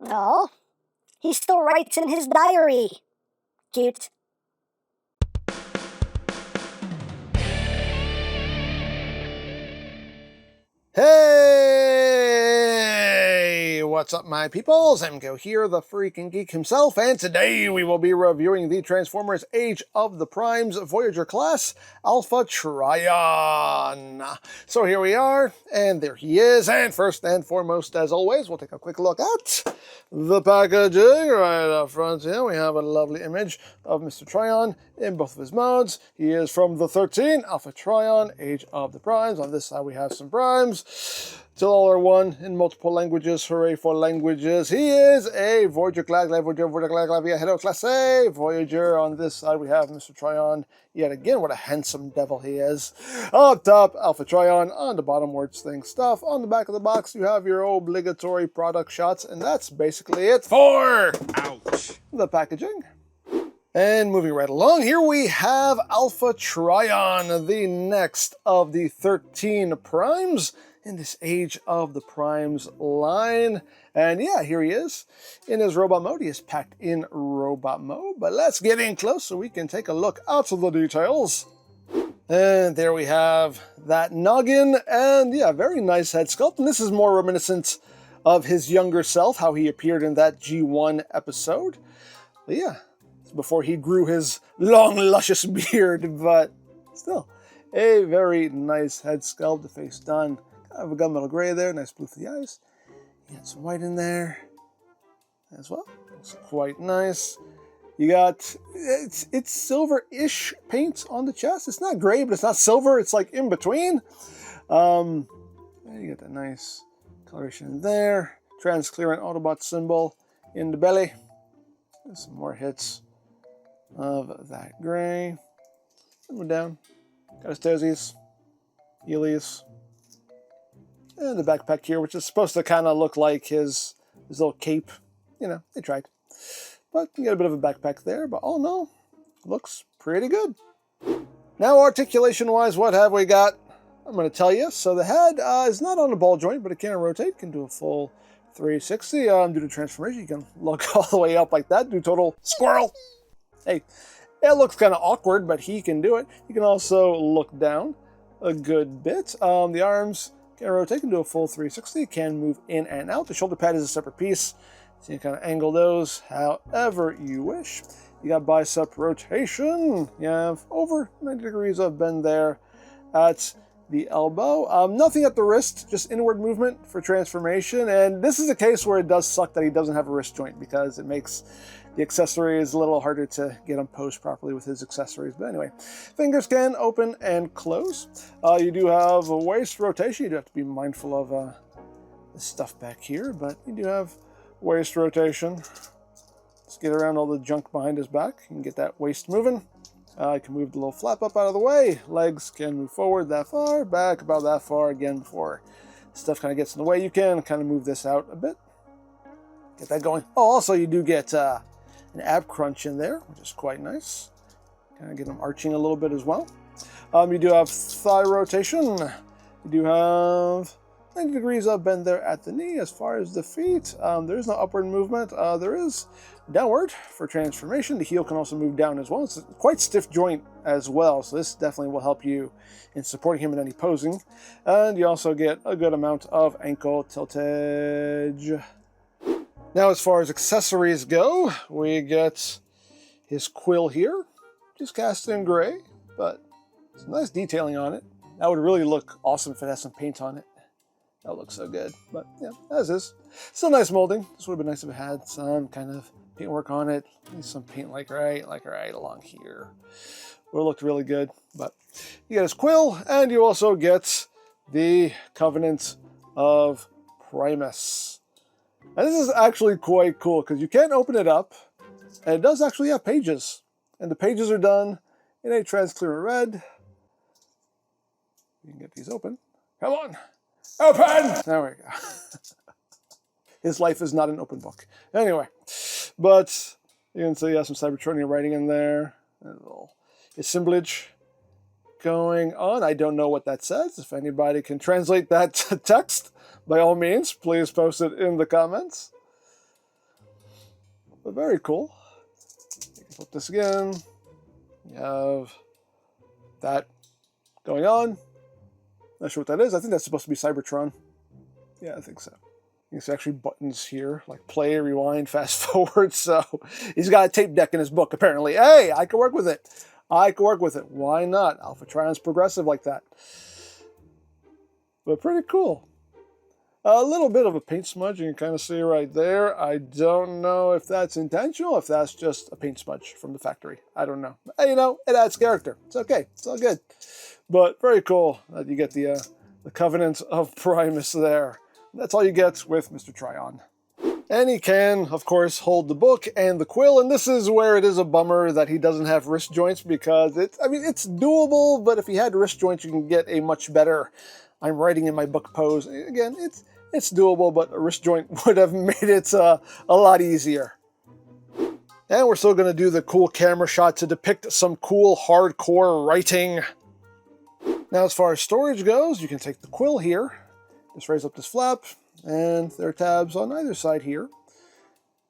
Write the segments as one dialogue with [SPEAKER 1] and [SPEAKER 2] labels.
[SPEAKER 1] Oh, he still writes in his diary. Cute.
[SPEAKER 2] Hey, what's up, my peoples? EmGo here, the freaking geek himself, and today we will be reviewing the Transformers Age of the Primes Voyager class, Alpha Trion. So here we are, and there he is, and first and foremost, as always, we'll take a quick look at the packaging. Right up front here, we have a lovely image of Mr. Trion in both of his modes. He is from the 13, Alpha Trion, Age of the Primes. On this side, we have some Primes. Till all are one in multiple languages. Hooray for languages. He is a Voyager class, Voyager class A Voyager. On this side, we have Mr. Trion. Yet again, what a handsome devil he is. Up top, Alpha Trion. On the bottom, words, things, stuff. On the back of the box, you have your obligatory product shots, and that's basically it for the packaging. And moving right along, here we have Alpha Trion, the next of the 13 Primes in this Age of the Primes line. And yeah, here he is in his robot mode. He is packed in robot mode, but let's get in close so we can take a look at the details. And there we have that noggin, and yeah, very nice head sculpt. And this is more reminiscent of his younger self, how he appeared in that G1 episode. But yeah, before he grew his long, luscious beard, but still, a very nice head sculpt, the face done. Kind of a gunmetal gray there, nice blue for the eyes. You got some white in there as well. Looks quite nice. You got, it's silver-ish paint on the chest. It's not gray, but it's not silver. It's like in between. You got that nice coloration in there. Transparent Autobot symbol in the belly. There's some more hits of that gray. Move down. Got his toesies, heelies, and the backpack here, which is supposed to kind of look like his little cape. You know, they tried. But you got a bit of a backpack there, but all in all, looks pretty good. Now, articulation-wise, what have we got? I'm going to tell you. So the head is not on a ball joint, but it can rotate, can do a full 360. Due to transformation, you can look all the way up like that, do total squirrel. Hey, it looks kind of awkward, but he can do it. You can also look down a good bit. The arms can rotate, can do a full 360, can move in and out. The shoulder pad is a separate piece, so you can kind of angle those however you wish. You got bicep rotation. You have over 90 degrees of bend there at the elbow. Nothing at the wrist, just inward movement for transformation. And this is a case where it does suck that he doesn't have a wrist joint, because it makes the accessories a little harder to get them posed properly with his accessories. But anyway, fingers can open and close. You do have a waist rotation. You do have to be mindful of the stuff back here, but you do have waist rotation. Let's get around all the junk behind his back. You can get that waist moving. You can move the little flap up out of the way. Legs can move forward that far, back about that far again before stuff kind of gets in the way. You can kind of move this out a bit. Get that going. Oh, also you do get an ab crunch in there, which is quite nice. Kind of get them arching a little bit as well. You do have thigh rotation. You do have 90 degrees of bend there at the knee. As far as the feet, there is no upward movement. There is downward for transformation. The heel can also move down as well. It's a quite stiff joint as well, so this definitely will help you in supporting him in any posing. And you also get a good amount of ankle tiltage. Now, as far as accessories go, we get his quill here, just cast in gray, but some nice detailing on it. That would really look awesome if it has some paint on it. That looks so good, but yeah, as is. Still nice molding. This would have been nice if it had some kind of paintwork on it. Maybe some paint like right along here. Would have looked really good, but you get his quill, and you also get the Covenant of Primus. And this is actually quite cool, because you can open it up, and it does actually have pages. And the pages are done in a transparent red. You can get these open. Come on! Open! There we go. His life is not an open book. Anyway, but you can see you have some Cybertronian writing in there. A little assemblage going on. I don't know what that says. If anybody can translate that text, by all means, please post it in the comments. But very cool. You can flip this again. You have that going on. Not sure what that is. I think that's supposed to be Cybertron. Yeah, I think so. There's actually buttons here, like play, rewind, fast forward. So he's got a tape deck in his book, apparently. Hey, I can work with it. I can work with it. Why not? Alpha Trion's progressive like that. But pretty cool. A little bit of a paint smudge, you can kind of see right there. I don't know if that's intentional, if that's just a paint smudge from the factory. I don't know. But, you know, it adds character. It's okay. It's all good. But very cool that you get the Covenant of Primus there. That's all you get with Mr. Trion. And he can, of course, hold the book and the quill, and this is where it is a bummer that he doesn't have wrist joints, because it's doable, but if he had wrist joints, you can get a much better I'm writing in my book pose. Again, it's doable, but a wrist joint would have made it a lot easier. And we're still going to do the cool camera shot to depict some cool hardcore writing. Now, as far as storage goes, you can take the quill here, just raise up this flap, and there are tabs on either side here.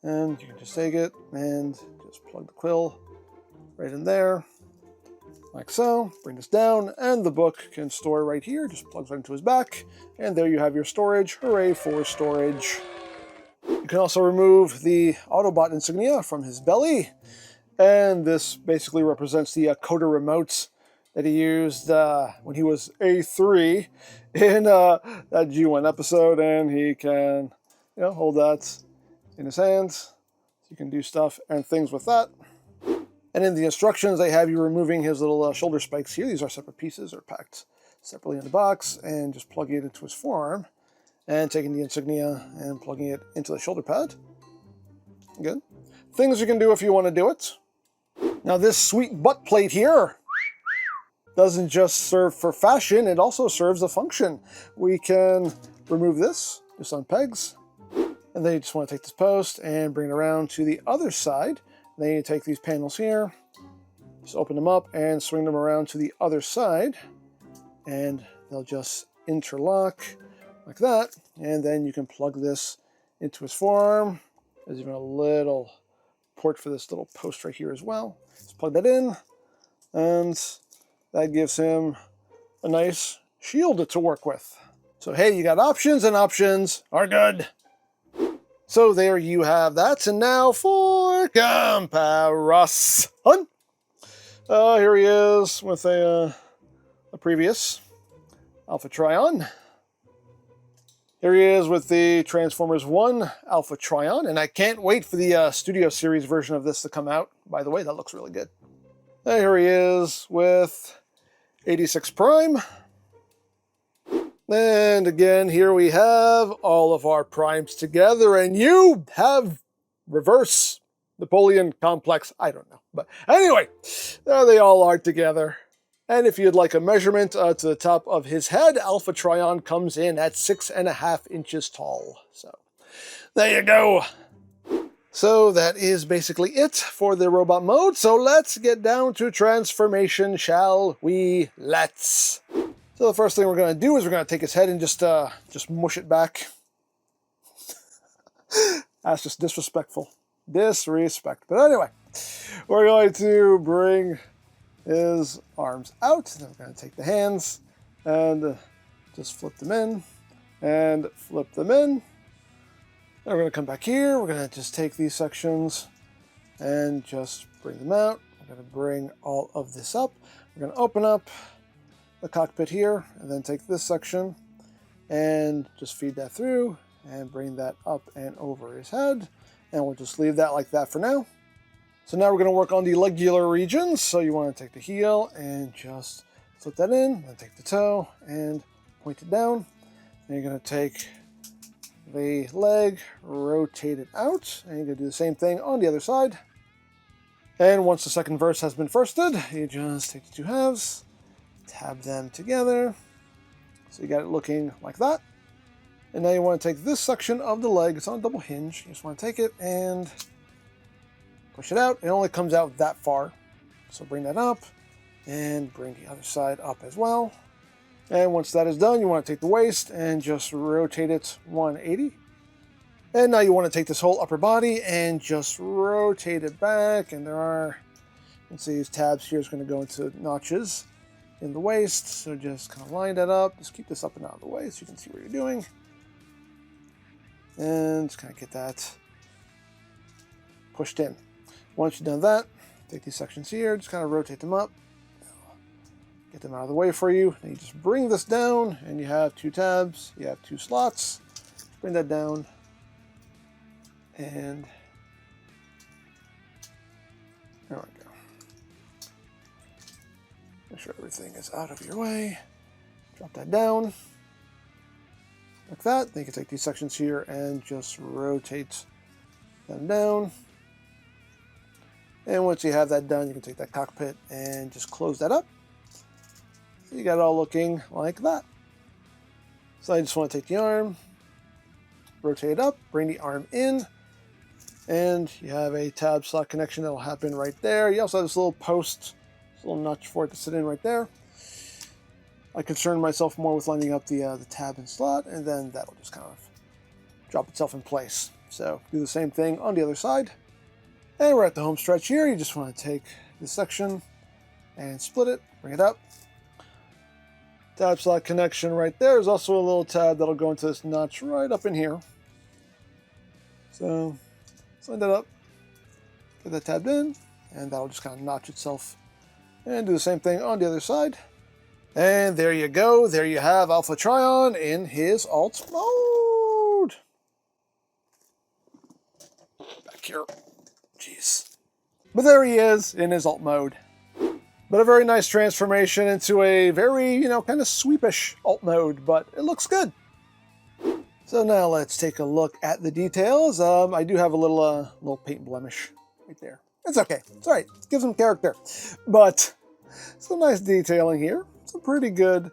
[SPEAKER 2] And you can just take it and just plug the quill right in there, like so. Bring this down, and the book can store right here. Just plugs right into his back, and there you have your storage. Hooray for storage. You can also remove the Autobot insignia from his belly, and this basically represents the Coda remote that he used when he was A3 in that G1 episode, and he can, hold that in his hands. So you can do stuff and things with that. And in the instructions, they have you removing his little shoulder spikes here. These are separate pieces, or packed separately in the box, and just plugging it into his forearm, and taking the insignia and plugging it into the shoulder pad. Good. Things you can do if you want to do it. Now, this sweet butt plate here doesn't just serve for fashion, it also serves a function. We can remove this just on pegs, and then you just want to take this post and bring it around to the other side. Then you take these panels here, just open them up and swing them around to the other side, and they'll just interlock like that. And then you can plug this into his forearm. There's even a little port for this little post right here as well. Just plug that in, and that gives him a nice shield to work with. So hey, you got options, and options are good. So there you have that. And now for comparison. Here he is with a previous Alpha Trion. Here he is with the Transformers 1 Alpha Trion. And I can't wait for the Studio Series version of this to come out. By the way, that looks really good. And here he is with 86 Prime. And again, here we have all of our primes together, and you have reverse Napoleon complex. I don't know. But anyway, there they all are together. And if you'd like a measurement to the top of his head, Alpha Trion comes in at 6.5 inches tall. So there you go. So that is basically it for the robot mode. So let's get down to transformation, shall we? Let's. So the first thing we're going to do is we're going to take his head and just mush it back. That's just disrespectful. Disrespect. But anyway, we're going to bring his arms out. Then we're going to take the hands and just flip them in and flip them in. Then we're going to come back here. We're going to just take these sections and just bring them out. We're going to bring all of this up. We're going to open up the cockpit here, and then take this section and just feed that through and bring that up and over his head, and we'll just leave that like that for now. So now we're going to work on the legular regions. So you want to take the heel and just flip that in, then take the toe and point it down. Then you're going to take the leg, rotate it out, and you're going to do the same thing on the other side. And once the second verse has been firsted, you just take the two halves, tab them together, so you got it looking like that. And now you want to take this section of the leg, it's on a double hinge, you just want to take it and push it out. It only comes out that far, so bring that up and bring the other side up as well. And once that is done, you want to take the waist and just rotate it 180. And now you want to take this whole upper body and just rotate it back. And there are, you can see these tabs here is going to go into notches in the waist. So just kind of line that up. Just keep this up and out of the way so you can see what you're doing. And just kind of get that pushed in. Once you've done that, take these sections here, just kind of rotate them up. Get them out of the way for you. And you just bring this down and you have 2 tabs. You have 2 slots. Bring that down. And there we go. Make sure everything is out of your way. Drop that down. Like that. Then you can take these sections here and just rotate them down. And once you have that done, you can take that cockpit and just close that up. So you got it all looking like that. So I just want to take the arm, rotate it up, bring the arm in, and you have a tab slot connection that will happen right there. You also have this little post, this little notch for it to sit in right there. I concern myself more with lining up the tab and slot, and then that'll just kind of drop itself in place. So do the same thing on the other side. And we're at the home stretch here. You just want to take this section and split it, bring it up. Tab slot connection right there. There's also a little tab that'll go into this notch right up in here. So slide that up, get that tabbed in, and that'll just kind of notch itself. And do the same thing on the other side. And there you go. There you have Alpha Trion in his alt mode. Back here. Jeez. But there he is in his alt mode. But a very nice transformation into a very, kind of sweepish alt mode, but it looks good. So now let's take a look at the details. I do have a little paint blemish right there. It's okay. It's all right. It gives him character. But some nice detailing here. Some pretty good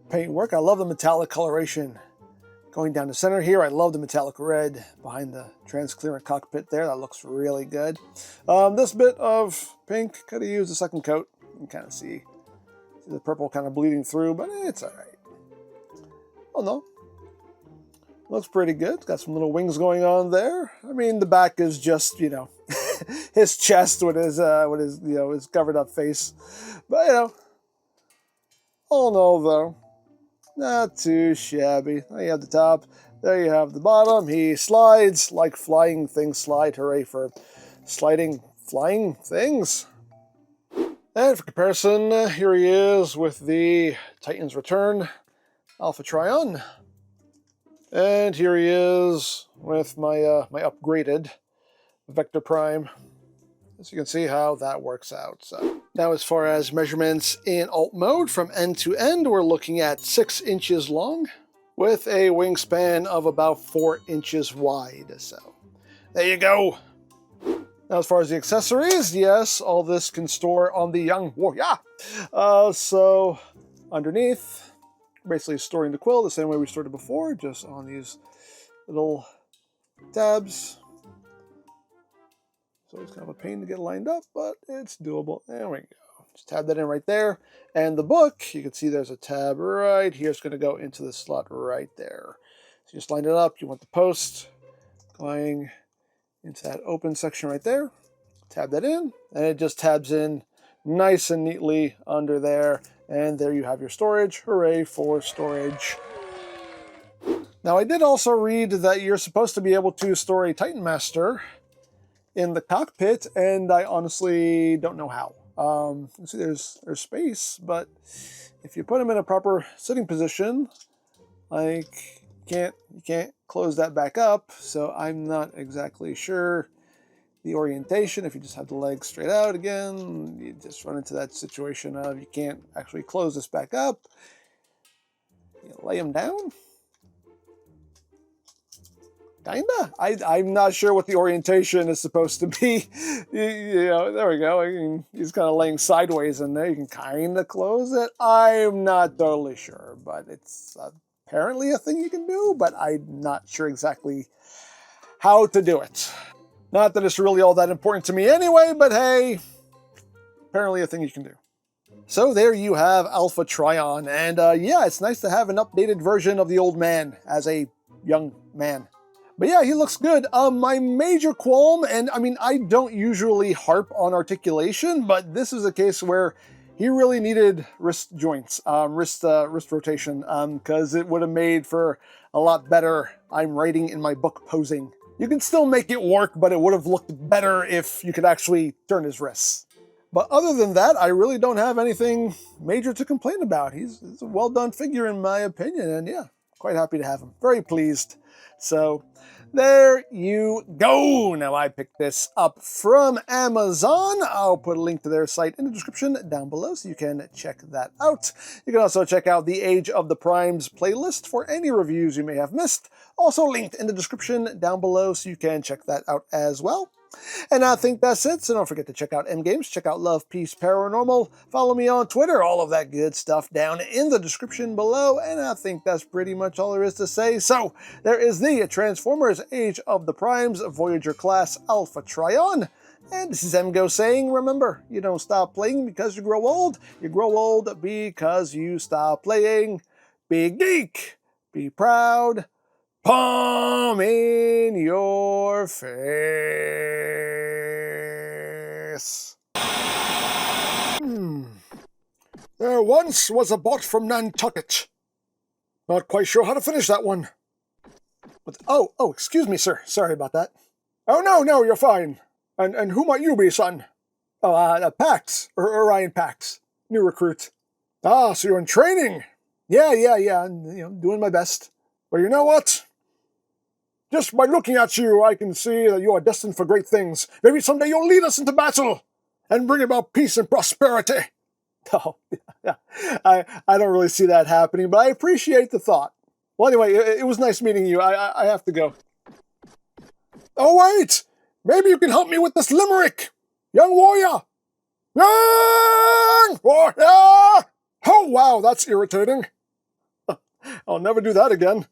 [SPEAKER 2] paint work. I love the metallic coloration going down the center here. I love the metallic red behind the transparent cockpit there. That looks really good. This bit of pink could have used a second coat. You can kind of see the purple kind of bleeding through, but it's all right. Oh no. Looks pretty good. It's got some little wings going on there. I mean, the back is just, his chest with his his covered up face. But, all in all, though, not too shabby. There you have the top. There you have the bottom. He slides like flying things slide. Hooray for sliding, flying things. And for comparison, here he is with the Titan's Return Alpha Trion. And here he is with my my upgraded Vector Prime. As you can see how that works out. So now as far as measurements in alt mode, from end to end, we're looking at 6 inches long with a wingspan of about 4 inches wide. So there you go. Now as far as the accessories, yes, all this can store on the young warrior. So underneath, basically storing the quill the same way we stored it before, just on these little tabs. So it's kind of a pain to get lined up, but it's doable. There we go. Just tab that in right there. And the book, you can see there's a tab right here. It's going to go into the slot right there. So you just line it up. You want the post going into that open section right there. Tab that in, and it just tabs in nice and neatly under there. And there you have your storage. Hooray for storage. Now, I did also read that you're supposed to be able to store a Titan Master in the cockpit, and I honestly don't know how. You see there's space, but if you put him in a proper sitting position, like you can't close that back up. So I'm not exactly sure the orientation. If you just have the legs straight out again, you just run into that situation of you can't actually close this back up. You lay him down. Kinda. I'm not sure what the orientation is supposed to be. There we go. I mean, he's kind of laying sideways in there. You can kind of close it. I'm not totally sure, but it's apparently a thing you can do, but I'm not sure exactly how to do it. Not that it's really all that important to me anyway, but hey, apparently a thing you can do. So there you have Alpha Trion, and yeah, it's nice to have an updated version of the old man as a young man. But yeah, he looks good. My major qualm, and I mean, I don't usually harp on articulation, but this is a case where he really needed wrist joints, wrist rotation, because it would have made for a lot better I'm writing in my book posing. You can still make it work, but it would have looked better if you could actually turn his wrists. But other than that, I really don't have anything major to complain about. He's a well-done figure in my opinion, and yeah, quite happy to have him. Very pleased. So there you go. Now I picked this up from Amazon. I'll put a link to their site in the description down below so you can check that out. You can also check out the Age of the Primes playlist for any reviews you may have missed. Also linked in the description down below so you can check that out as well. And I think that's it, so don't forget to check out EmGo's, check out Love, Peace, Paranormal, follow me on Twitter, all of that good stuff down in the description below, and I think that's pretty much all there is to say. So, there is the Transformers Age of the Primes Voyager class Alpha Trion, and this is EmGo saying, remember, you don't stop playing because you grow old because you stop playing. Be geek, be proud, palm in your face. There once was a bot from Nantucket. Not quite sure how to finish that one. But, oh, excuse me, sir. Sorry about that. Oh, no, you're fine. And who might you be, son? Oh, Pax, or Orion Pax, new recruit. Ah, so you're in training. Yeah, and, doing my best. Well, you know what? Just by looking at you, I can see that you are destined for great things. Maybe someday you'll lead us into battle and bring about peace and prosperity. Oh, yeah. I don't really see that happening, but I appreciate the thought. Well, anyway, it was nice meeting you. I have to go. Oh, wait! Maybe you can help me with this limerick! Young warrior! Young warrior! Oh, wow, that's irritating. I'll never do that again.